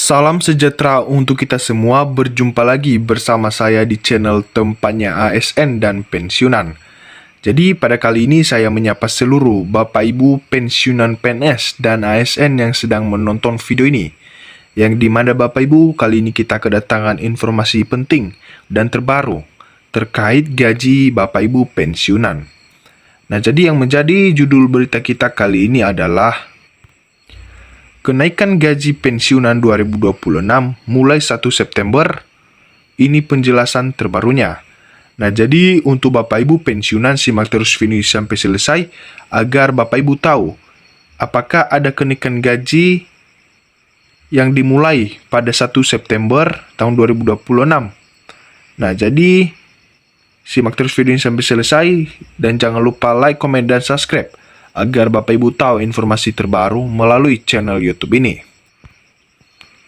Salam sejahtera untuk kita semua, berjumpa lagi bersama saya di channel tempatnya ASN dan pensiunan. Jadi pada kali ini saya menyapa seluruh Bapak Ibu pensiunan PNS dan ASN yang sedang menonton video ini. Yang dimana Bapak Ibu, kali ini kita kedatangan informasi penting dan terbaru terkait gaji Bapak Ibu pensiunan. Nah, jadi yang menjadi judul berita kita kali ini adalah kenaikan gaji pensiunan 2026 mulai 1 September. Ini penjelasan terbarunya. Nah, jadi untuk Bapak Ibu pensiunan simak terus video ini sampai selesai agar Bapak Ibu tahu apakah ada kenaikan gaji yang dimulai pada 1 September tahun 2026. Nah, jadi simak terus video ini sampai selesai dan jangan lupa like, komen, dan subscribe agar Bapak Ibu tahu informasi terbaru melalui channel YouTube ini.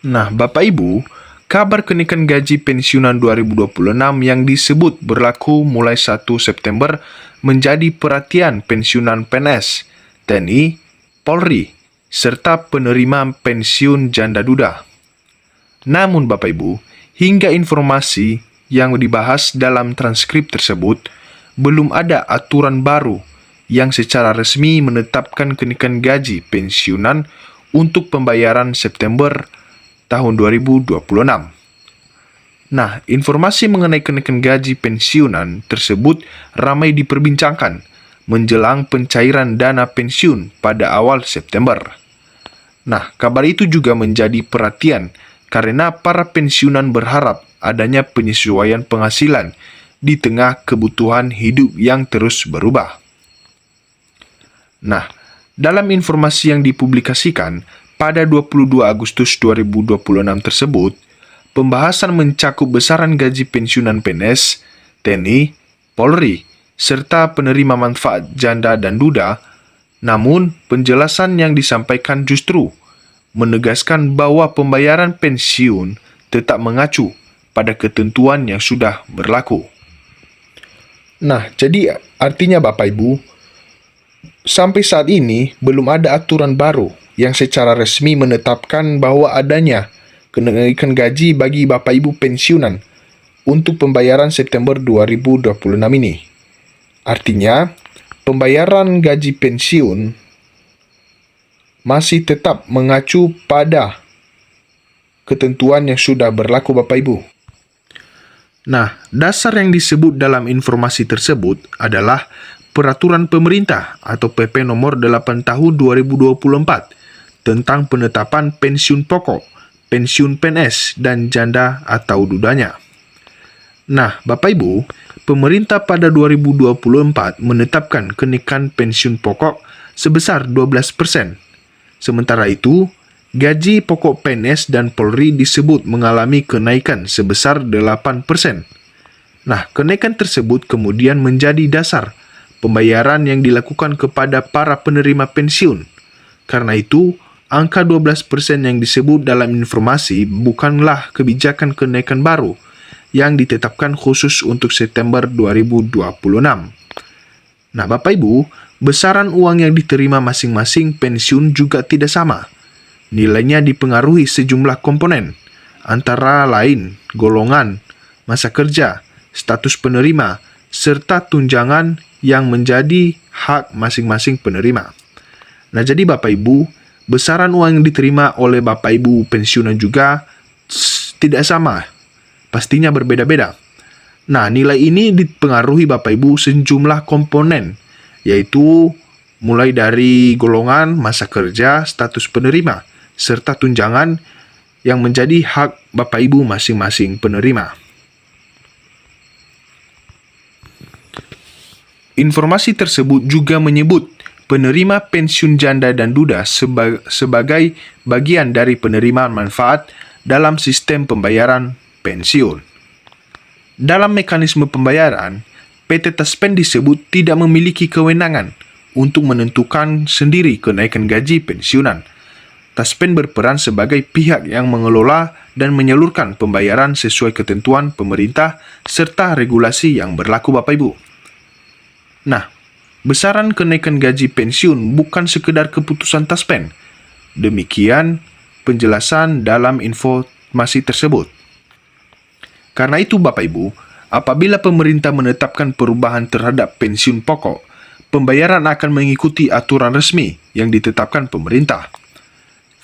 Nah, Bapak Ibu, kabar kenaikan gaji pensiunan 2026 yang disebut berlaku mulai 1 September menjadi perhatian pensiunan PNS, TNI, Polri, serta penerima pensiun janda duda. Namun Bapak Ibu, hingga informasi yang dibahas dalam transkrip tersebut, belum ada aturan baru yang secara resmi menetapkan kenaikan gaji pensiunan untuk pembayaran September tahun 2026. Nah, informasi mengenai kenaikan gaji pensiunan tersebut ramai diperbincangkan menjelang pencairan dana pensiun pada awal September. Nah, kabar itu juga menjadi perhatian karena para pensiunan berharap adanya penyesuaian penghasilan di tengah kebutuhan hidup yang terus berubah. Nah, dalam informasi yang dipublikasikan pada 22 Agustus 2026 tersebut, pembahasan mencakup besaran gaji pensiunan PNS, TNI, Polri, serta penerima manfaat janda dan duda. Namun, penjelasan yang disampaikan justru menegaskan bahwa pembayaran pensiun tetap mengacu pada ketentuan yang sudah berlaku. Nah, jadi artinya Bapak Ibu, sampai saat ini belum ada aturan baru yang secara resmi menetapkan bahwa adanya kenaikan gaji bagi Bapak Ibu pensiunan untuk pembayaran September 2026 ini. Artinya, pembayaran gaji pensiun masih tetap mengacu pada ketentuan yang sudah berlaku Bapak Ibu. Nah, dasar yang disebut dalam informasi tersebut adalah Peraturan Pemerintah atau PP Nomor 8 Tahun 2024 tentang penetapan pensiun pokok, pensiun PNS, dan janda atau dudanya. Nah, Bapak Ibu, pemerintah pada 2024 menetapkan kenaikan pensiun pokok sebesar 12%. Sementara itu, gaji pokok PNS dan Polri disebut mengalami kenaikan sebesar 8%. Nah, kenaikan tersebut kemudian menjadi dasar pembayaran yang dilakukan kepada para penerima pensiun. Karena itu, angka 12% yang disebut dalam informasi bukanlah kebijakan kenaikan baru yang ditetapkan khusus untuk September 2026. Nah, Bapak Ibu, besaran uang yang diterima masing-masing pensiun juga tidak sama. Nilainya dipengaruhi sejumlah komponen, antara lain golongan, masa kerja, status penerima, serta tunjangan yang menjadi hak masing-masing penerima. Nah, jadi Bapak Ibu, besaran uang yang diterima oleh Bapak Ibu pensiunan juga tidak sama. Pastinya berbeda-beda. Nah, nilai ini dipengaruhi Bapak Ibu sejumlah komponen, yaitu mulai dari golongan, masa kerja, status penerima, serta tunjangan yang menjadi hak Bapak Ibu masing-masing penerima. Informasi tersebut juga menyebut penerima pensiun janda dan duda sebagai bagian dari penerimaan manfaat dalam sistem pembayaran pensiun. Dalam mekanisme pembayaran, PT Taspen disebut tidak memiliki kewenangan untuk menentukan sendiri kenaikan gaji pensiunan. Taspen berperan sebagai pihak yang mengelola dan menyalurkan pembayaran sesuai ketentuan pemerintah serta regulasi yang berlaku Bapak Ibu. Nah, besaran kenaikan gaji pensiun bukan sekedar keputusan Taspen. Demikian penjelasan dalam informasi tersebut. Karena itu Bapak Ibu, apabila pemerintah menetapkan perubahan terhadap pensiun pokok, pembayaran akan mengikuti aturan resmi yang ditetapkan pemerintah.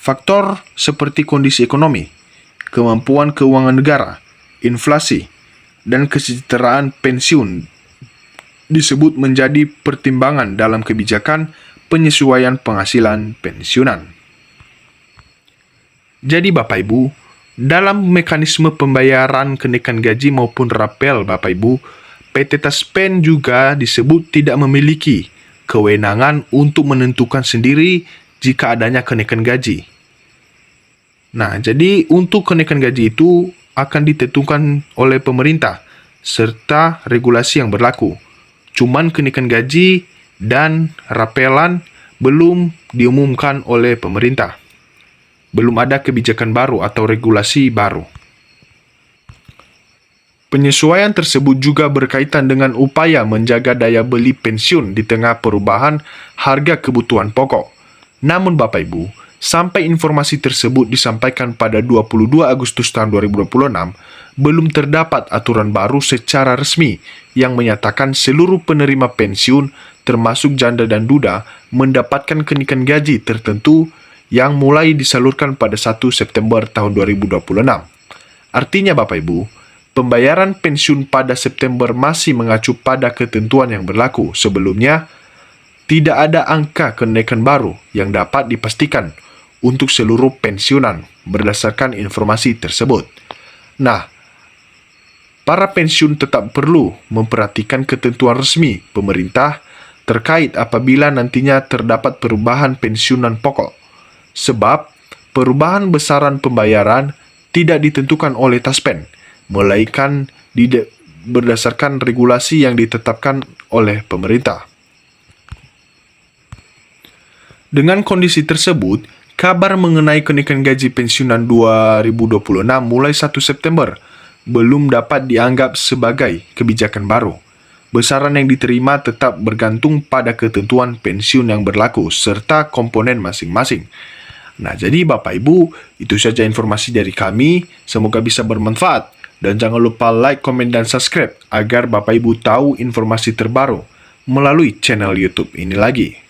Faktor seperti kondisi ekonomi, kemampuan keuangan negara, inflasi, dan kesejahteraan pensiun disebut menjadi pertimbangan dalam kebijakan penyesuaian penghasilan pensiunan. Jadi Bapak Ibu, dalam mekanisme pembayaran kenaikan gaji maupun rapel Bapak Ibu, PT Taspen juga disebut tidak memiliki kewenangan untuk menentukan sendiri jika adanya kenaikan gaji. Nah, jadi untuk kenaikan gaji itu akan ditentukan oleh pemerintah serta regulasi yang berlaku. Cuman kenaikan gaji dan rapelan belum diumumkan oleh pemerintah. Belum ada kebijakan baru atau regulasi baru. Penyesuaian tersebut juga berkaitan dengan upaya menjaga daya beli pensiun di tengah perubahan harga kebutuhan pokok. Namun Bapak Ibu, sampai informasi tersebut disampaikan pada 22 Agustus tahun 2026, belum terdapat aturan baru secara resmi yang menyatakan seluruh penerima pensiun, termasuk janda dan duda, mendapatkan kenaikan gaji tertentu yang mulai disalurkan pada 1 September tahun 2026. Artinya Bapak Ibu, pembayaran pensiun pada September masih mengacu pada ketentuan yang berlaku sebelumnya. Tidak ada angka kenaikan baru yang dapat dipastikan untuk seluruh pensiunan berdasarkan informasi tersebut. Nah, para pensiun tetap perlu memperhatikan ketentuan resmi pemerintah terkait apabila nantinya terdapat perubahan pensiunan pokok. Sebab, perubahan besaran pembayaran tidak ditentukan oleh Taspen, melainkan berdasarkan regulasi yang ditetapkan oleh pemerintah. Dengan kondisi tersebut, kabar mengenai kenaikan gaji pensiunan 2026 mulai 1 September belum dapat dianggap sebagai kebijakan baru. Besaran yang diterima tetap bergantung pada ketentuan pensiun yang berlaku serta komponen masing-masing. Nah, jadi Bapak Ibu, itu saja informasi dari kami. Semoga bisa bermanfaat. Dan jangan lupa like, komen, dan subscribe agar Bapak Ibu tahu informasi terbaru melalui channel YouTube ini lagi.